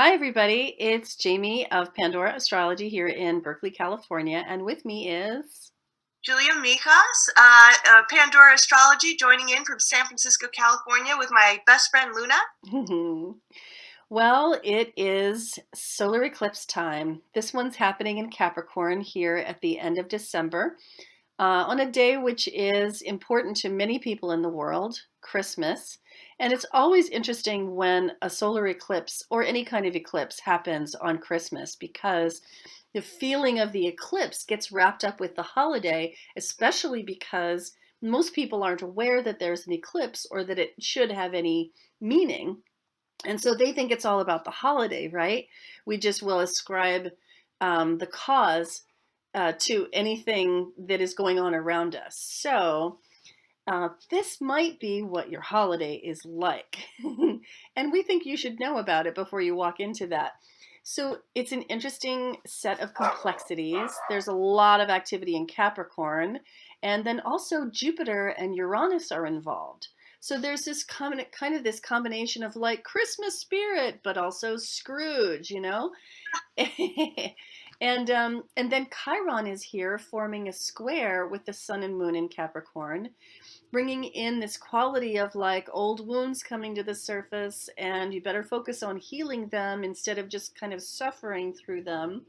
Hi, everybody. It's Jamie of Pandora Astrology here in Berkeley, California. And with me is. Julia Mikas, Pandora Astrology, joining in from San Francisco, California, with my best friend Luna. Well, it is solar eclipse time. This one's happening in Capricorn here at the end of December on a day which is important to many people in the world, Christmas. And it's always interesting when a solar eclipse or any kind of eclipse happens on Christmas because the feeling of the eclipse gets wrapped up with the holiday, especially because most people aren't aware that there's an eclipse or that it should have any meaning. And so they think it's all about the holiday, right? We just will ascribe the cause to anything that is going on around us. So this might be what your holiday is like. And we think you should know about it before you walk into that. So it's an interesting set of complexities. There's a lot of activity in Capricorn, and then also Jupiter and Uranus are involved. So there's this kind of this combination of like Christmas spirit, but also Scrooge, you know? And then Chiron is here forming a square with the sun and moon in Capricorn, bringing in this quality of like old wounds coming to the surface, and you better focus on healing them instead of just kind of suffering through them.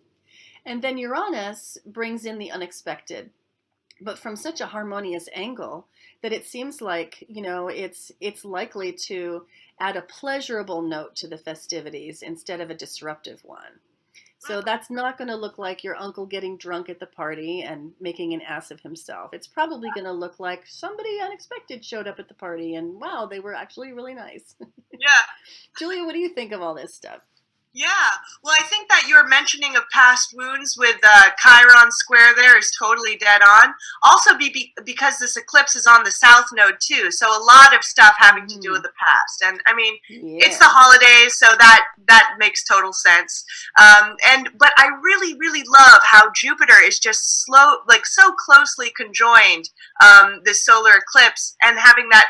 And then Uranus brings in the unexpected, but from such a harmonious angle that it seems like, it's likely to add a pleasurable note to the festivities instead of a disruptive one. So that's not going to look like your uncle getting drunk at the party and making an ass of himself. It's probably going to look like somebody unexpected showed up at the party and wow, they were actually really nice. Yeah. Julia, what do you think of all this stuff? Yeah, well, I think that your mentioning of past wounds with Chiron square there is totally dead on. Also, because this eclipse is on the south node too, so a lot of stuff having to do with the past. And I mean, it's Yeah. the holidays, so that makes total sense. But I really, really love how Jupiter is just like so closely conjoined this solar eclipse, and having that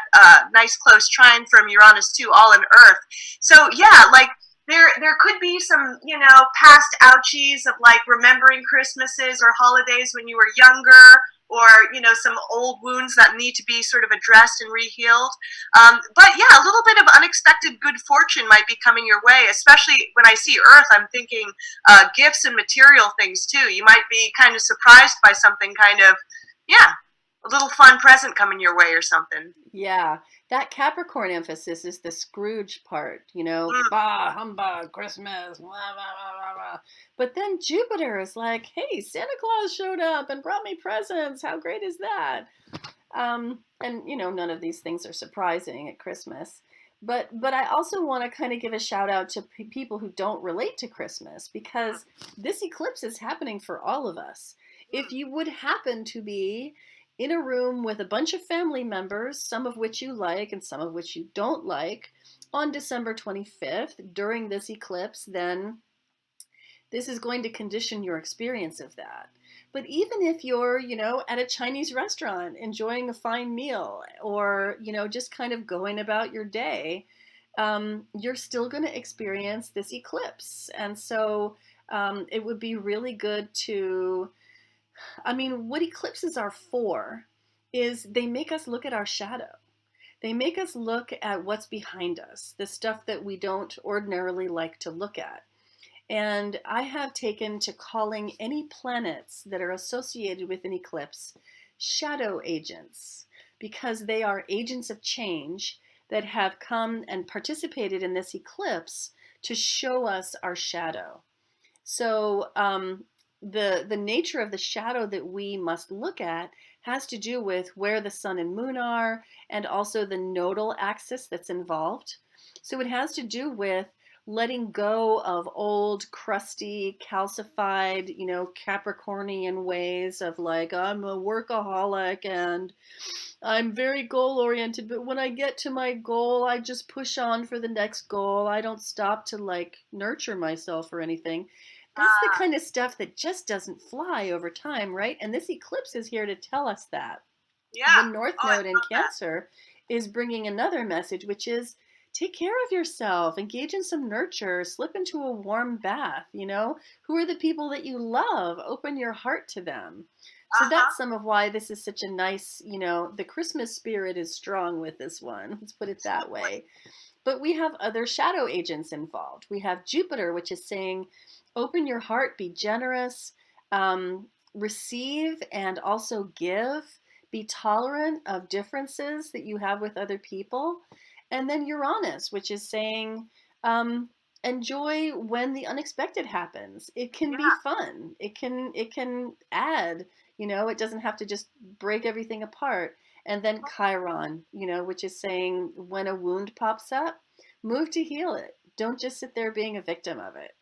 nice close trine from Uranus too, all in Earth. So yeah, like there could be some, past ouchies of like remembering Christmases or holidays when you were younger, or some old wounds that need to be sort of addressed and rehealed. But yeah, a little bit of unexpected good fortune might be coming your way, especially when I see Earth. I'm thinking gifts and material things too. You might be kind of surprised by something, kind of, yeah, a little fun present coming your way or something. Yeah, that Capricorn emphasis is the Scrooge part, Mm. bah, humbug, Christmas, blah, blah, blah, blah, blah. But then Jupiter is like, hey, Santa Claus showed up and brought me presents. How great is that? And none of these things are surprising at Christmas. But I also want to kind of give a shout out to people who don't relate to Christmas, because this eclipse is happening for all of us. If Mm. you would happen to be in a room with a bunch of family members, some of which you like and some of which you don't like, on December 25th during this eclipse, then this is going to condition your experience of that. But even if you're, at a Chinese restaurant enjoying a fine meal, or, just kind of going about your day, you're still going to experience this eclipse. And so it would be really good to, I mean, what eclipses are for is they make us look at our shadow. They make us look at what's behind us, the stuff that we don't ordinarily like to look at. And I have taken to calling any planets that are associated with an eclipse shadow agents, because they are agents of change that have come and participated in this eclipse to show us our shadow. So the nature of the shadow that we must look at has to do with where the sun and moon are, and also the nodal axis that's involved. So it has to do with letting go of old, crusty, calcified, Capricornian ways of like, I'm a workaholic and I'm very goal oriented, but when I get to my goal, I just push on for the next goal. I don't stop to like nurture myself or anything. That's the Ah, kind of stuff that just doesn't fly over time, right? And this eclipse is here to tell us that. The yeah. North Oh, I Node in love that. Cancer is bringing another message, which is take care of yourself, engage in some nurture, slip into a warm bath, Who are the people that you love? Open your heart to them. So Uh-huh. that's some of why this is such a nice, the Christmas spirit is strong with this one. Let's put it that way. But we have other shadow agents involved. We have Jupiter, which is saying, open your heart, be generous, receive and also give, be tolerant of differences that you have with other people. And then Uranus, which is saying, um, enjoy when the unexpected happens. It can be Yeah. fun. It can add. It doesn't have to just break everything apart. And then Chiron, which is saying when a wound pops up, move to heal it. Don't just sit there being a victim of it.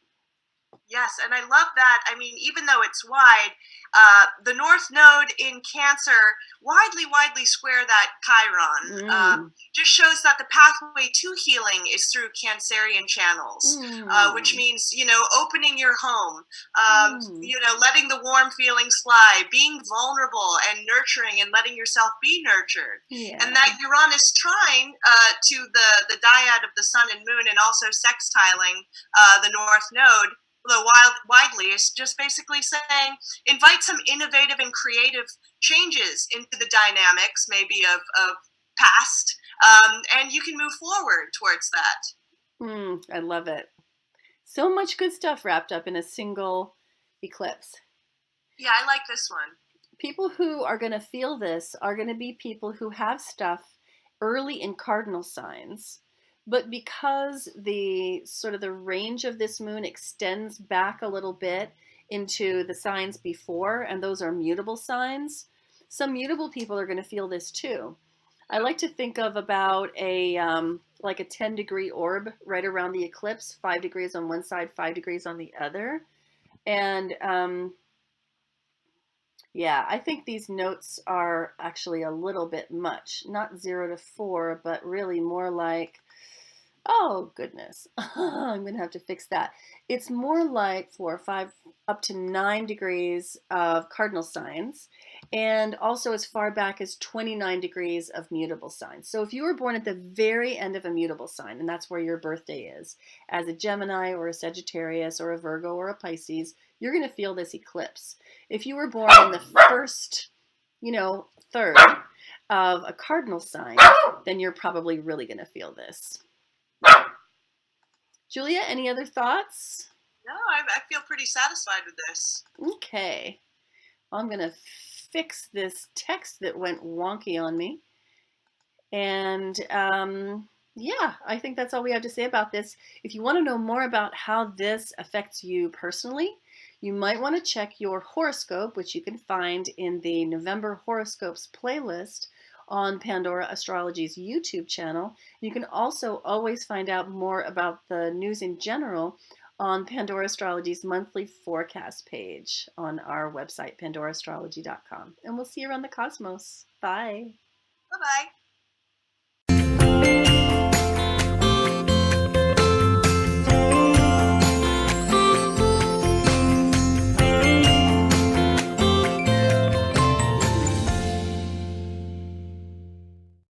Yes, and I love that. I mean, even though it's wide, the North Node in Cancer widely square that Chiron. Mm. Just shows that the pathway to healing is through Cancerian channels, which Mm. means, opening your home, Mm. letting the warm feelings fly, being vulnerable and nurturing and letting yourself be nurtured. And Yeah. that Uranus trine to the dyad of the sun and moon, and also sextiling the North Node, the widely, is just basically saying invite some innovative and creative changes into the dynamics, maybe of past, and you can move forward towards that. I love it. So much good stuff wrapped up in a single eclipse. Yeah, I like this one. People who are going to feel this are going to be people who have stuff early in cardinal signs. But because the sort of the range of this moon extends back a little bit into the signs before, and those are mutable signs, some mutable people are going to feel this too. I like to think of about a like a 10-degree orb right around the eclipse, 5 degrees on one side, 5 degrees on the other. And yeah, I think these notes are actually a little bit much. Not 0 to 4, but really more like, oh goodness, I'm going to have to fix that. It's more like 4, 5, up to 9 degrees of cardinal signs, and also as far back as 29 degrees of mutable signs. So if you were born at the very end of a mutable sign, and that's where your birthday is, as a Gemini or a Sagittarius or a Virgo or a Pisces, you're going to feel this eclipse. If you were born in the first, third of a cardinal sign, then you're probably really going to feel this. Julia, any other thoughts? No, I feel pretty satisfied with this. Okay. I'm going to fix this text that went wonky on me. And yeah, I think that's all we have to say about this. If you want to know more about how this affects you personally, you might want to check your horoscope, which you can find in the November horoscopes playlist on Pandora Astrology's YouTube channel. You can also always find out more about the news in general on Pandora Astrology's monthly forecast page on our website, pandoraastrology.com. And we'll see you around the cosmos. Bye. Bye bye.